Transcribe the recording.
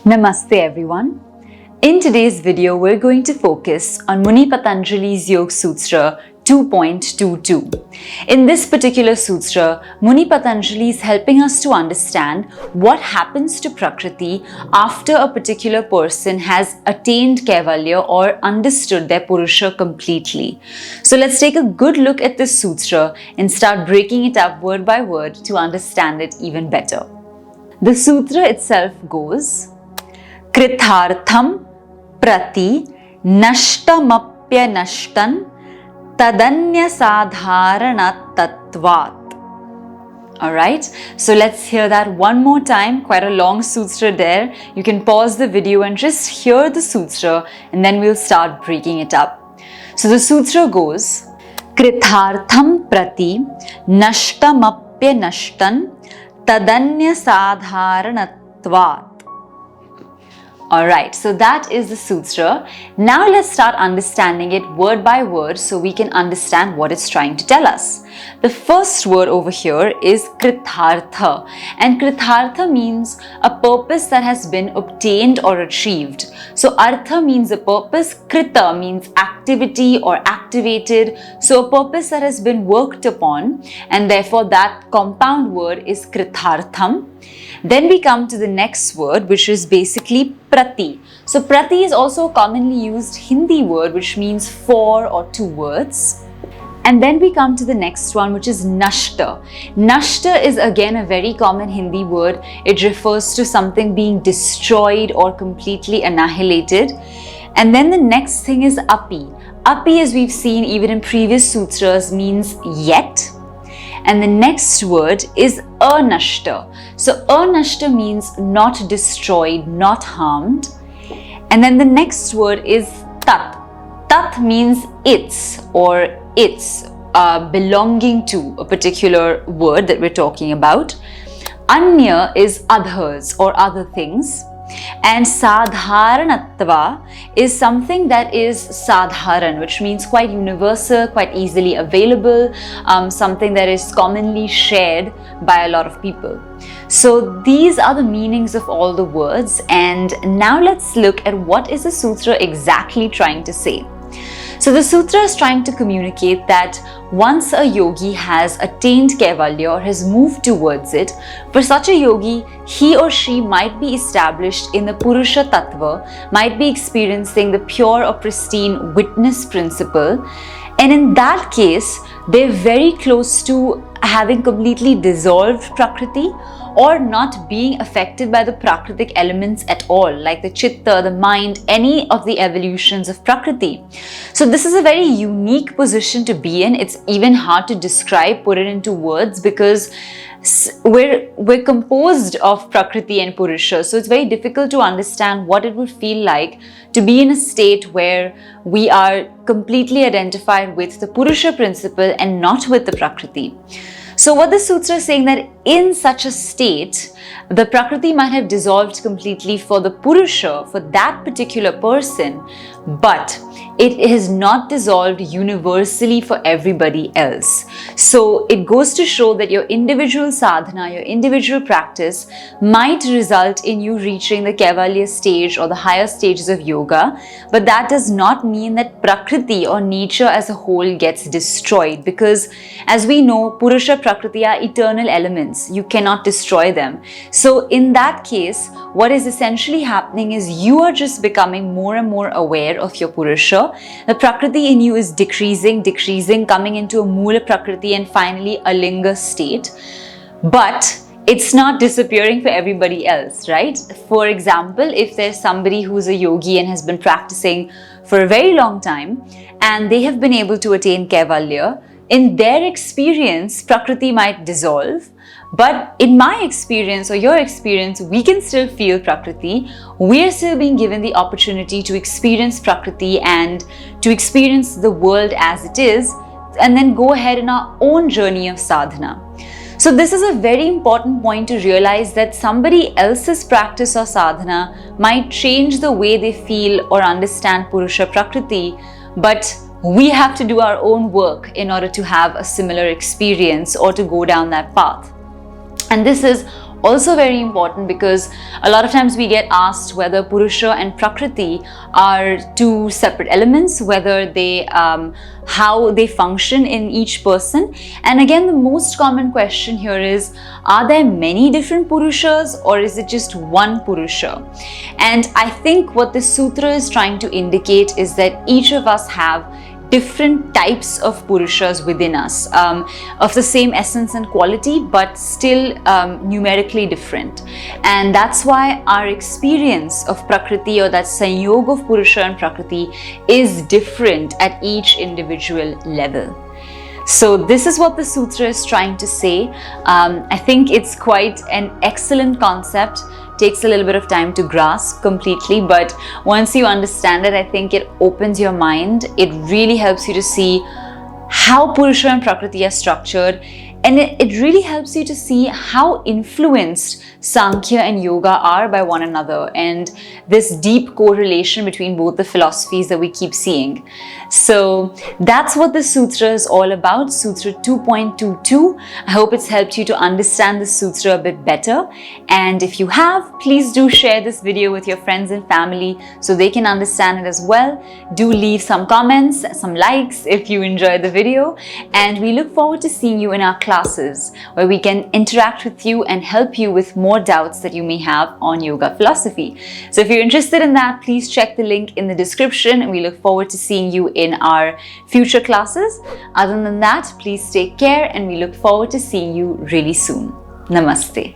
Namaste everyone. In today's video, we're going to focus on Muni Patanjali's Yoga Sutra 2.22. In this particular sutra, Muni Patanjali is helping us to understand what happens to Prakriti after a particular person has attained Kaivalya or understood their Purusha completely. So let's take a good look at this sutra and start breaking it up word by word to understand it even better. The sutra itself goes, Krithartham prati nashtamapya nashtan tadanya sadharana tattvat. Alright, so let's hear that one more time. Quite a long sutra there. You can pause the video and just hear the sutra and then we'll start breaking it up. So the sutra goes, Krithartham prati nashtamapya nashtan tadanya sadharana tattvat. Alright, so that is the sutra. Now let's start understanding it word by word so we can understand what it's trying to tell us. The first word over here is Krithartha, and Krithartha means a purpose that has been obtained or achieved. So Artha means a purpose, Krita means activity or activated, so a purpose that has been worked upon, and therefore that compound word is Krithartham. Then we come to the next word, which is basically Prati. So Prati is also a commonly used Hindi word which means for or two words. And then we come to the next one, which is Nashta. Nashta is again a very common Hindi word. It refers to something being destroyed or completely annihilated. And then the next thing is Api. Api, as we've seen even in previous sutras, means yet. And the next word is Anashta. So Anashta means not destroyed, not harmed. And then the next word is Tat. Tat means its or its, belonging to a particular word that we're talking about. Anya is others or other things. And sadharanatva is something that is sadharan, which means quite universal, quite easily available, something that is commonly shared by a lot of people. So these are the meanings of all the words, and now let's look at what is the sutra exactly trying to say. So the sutra is trying to communicate that once a yogi has attained Kaivalya or has moved towards it, for such a yogi, he or she might be established in the Purusha Tattva, might be experiencing the pure or pristine witness principle, and in that case, they're very close to having completely dissolved Prakriti or not being affected by the Prakritic elements at all, like the Chitta, the mind, any of the evolutions of Prakriti. So this is a very unique position to be in. It's even hard to describe, put it into words, because we're composed of Prakriti and Purusha. So it's very difficult to understand what it would feel like to be in a state where we are completely identified with the Purusha principle and not with the Prakriti. So what the sutra is saying, that in such a state, the Prakriti might have dissolved completely for the Purusha, for that particular person, but it has not dissolved universally for everybody else. So it goes to show that your individual sadhana, your individual practice might result in you reaching the Kaivalya stage or the higher stages of yoga, but that does not mean that Prakriti or nature as a whole gets destroyed, because as we know, Purusha, Prakriti are eternal elements. You cannot destroy them. So in that case, what is essentially happening is you are just becoming more and more aware of your Purusha. The Prakriti in you is decreasing, coming into a Mula Prakriti and finally a Linga state. But it's not disappearing for everybody else, right? For example, if there's somebody who's a yogi and has been practicing for a very long time and they have been able to attain Kaivalya, in their experience, Prakriti might dissolve. But in my experience or your experience, we can still feel Prakriti. We are still being given the opportunity to experience Prakriti and to experience the world as it is, and then go ahead in our own journey of sadhana. So this is a very important point to realize, that somebody else's practice or sadhana might change the way they feel or understand Purusha Prakriti, but we have to do our own work in order to have a similar experience or to go down that path. And this is Also very important, because a lot of times we get asked whether Purusha and Prakriti are two separate elements, whether they how they function in each person. And again, the most common question here is, are there many different Purushas, or is it just one Purusha? And I think what this sutra is trying to indicate is that each of us have different types of Purushas within us, of the same essence and quality, but still numerically different. And that's why our experience of Prakriti, or that Sanyog of Purusha and Prakriti, is different at each individual level. So this is what the sutra is trying to say. I think it's quite an excellent concept. Takes a little bit of time to grasp completely, but once you understand it, I think it opens your mind. It really helps you to see how Purusha and Prakriti are structured, and it really helps you to see how influenced Sankhya and Yoga are by one another, and this deep correlation between both the philosophies that we keep seeing. So that's what the sutra is all about, Sutra 2.22. I hope it's helped you to understand the sutra a bit better. And if you have, please do share this video with your friends and family so they can understand it as well. Do leave some comments, some likes if you enjoyed the video. And we look forward to seeing you in our classes, where we can interact with you and help you with more doubts that you may have on yoga philosophy. So if you're interested in that, please check the link in the description, and we look forward to seeing you in our future classes. Other than that, please take care, and we look forward to seeing you really soon. Namaste.